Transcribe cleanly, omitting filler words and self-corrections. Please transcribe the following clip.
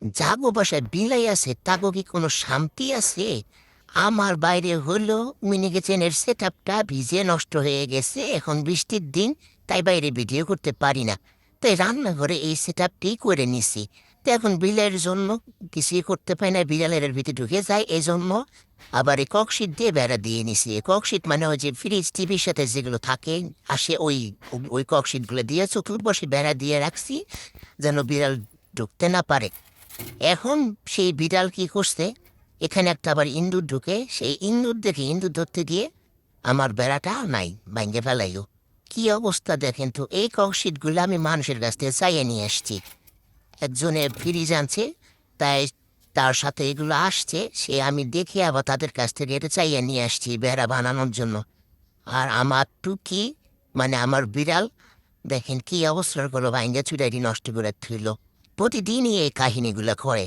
জাগো বাসায় বিলাই আছে, তাগো কি কোনো শান্তি আছে? আমার বাইরে হলো মিনি কিচেনের সেট আপটা ভিজে নষ্ট হয়ে গেছে, এখন বৃষ্টির দিন, তাই বাইরে ভিডিও করতে পারি না। তাই রান্নাঘরে এই সেট আপটি করে নিছি। তো এখন বিলের জন্য কিছুই করতে পারি না, বিড়ালের ভিতরে ঢুকে যায়, এই জন্য আবার এই ককশিট দিয়ে বেড়া দিয়ে নিছি। ককশিট মানে ওই যে ফ্রিজ টিভির সাথে যেগুলো থাকে আসে, ওই ওই ককশিটগুলো দিয়ে চতুর্পাশে বেড়া দিয়ে রাখছি, যেন বিড়াল ঢুকতে না পারে। এখন সেই বিড়াল কি করছে, এখানে একটা আবার ইন্দুর ঢুকে, সেই ইন্দুর দেখে ইন্দুর ধরতে গিয়ে আমার বেড়াটা নাই, ভাঙ্গে ফেলাইও। কি অবস্থা দেখেন তো! এই ককশিটগুলো আমি মানুষের কাছ থেকে চাইয়ে নিয়ে আসছি, একজনে ফ্রিজ আনছে, তাই তার সাথে এগুলো আসছে, সে আমি দেখে আবার তাদের কাছ থেকে এটা চাইয়ে নিয়ে আসছি বেড়া বানানোর জন্য। আর আমার টুকি, মানে আমার বিড়াল, দেখেন কি অবস্থার করলো, ভাঙ্গে চুড়াইটি নষ্ট করে থইল। প্রতিদিনই এই কাহিনীগুলো করে।